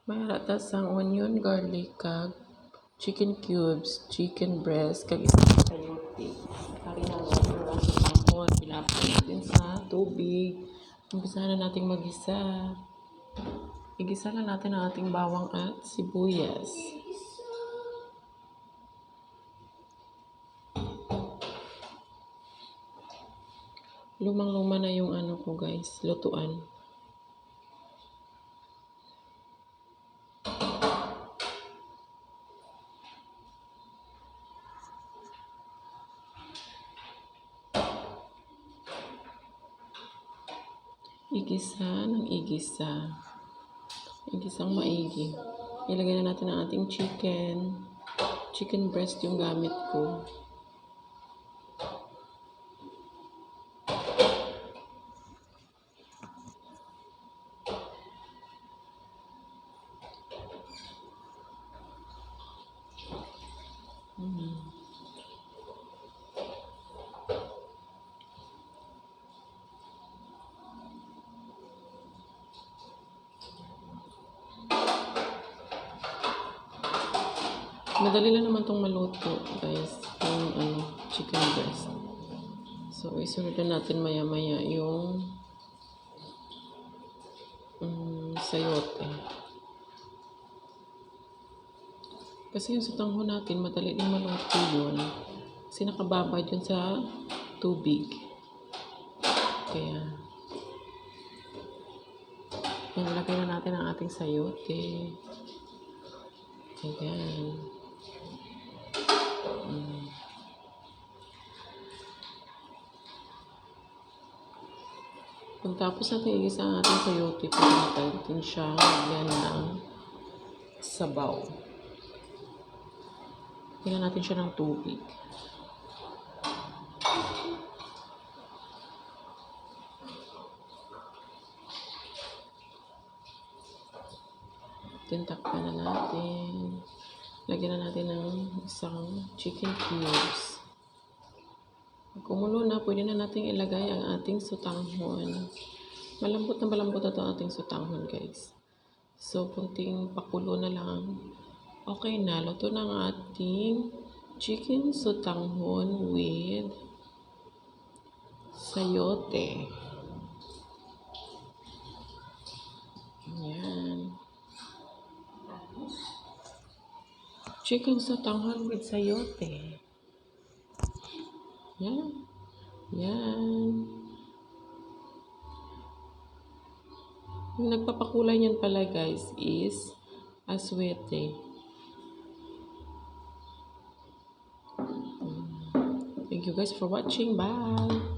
May ratas ang onion, garlic, kag chicken cubes, chicken breast, kag isang sayote. Kari na ang sutahon. Pinapay natin sa tubig. Umpisahan na natin magisa. Igisa na natin ang ating bawang at sibuyas. Lumang-luma na yung ano ko guys, lutuan. Igisa ng igisa. Igisang maigi. Ilagay na natin ang ating chicken. Chicken breast yung gamit ko. Madali lang naman tong maluto, guys. Yung chicken breast. So, isunod na natin maya-maya yung sayote. Kasi yung sutanghon natin, madali lang maluto yun. Kasi nakababad yun sa tubig. Kaya, nilagay na natin ang ating sayote. Ayan. Pagtapos natin igisa ang ating sayote, pagkatapos natin siya lagyan ng sabaw. Lagyan natin siya ng tubig. Takpan na natin. Lagyan na natin ng isang chicken cubes. Kumulo na, pwede na natin ilagay ang ating sutanghon. Malambot na ito ang ating sutanghon, guys. So, kunting pakulo na lang. Okay na, luto na ang ating chicken sutanghon with sayote. Ayan. Chicken sutanghon with sayote. Yan. Yan. Yung nagpapakulay niyan pala guys is aswete. Thank you guys for watching. Bye!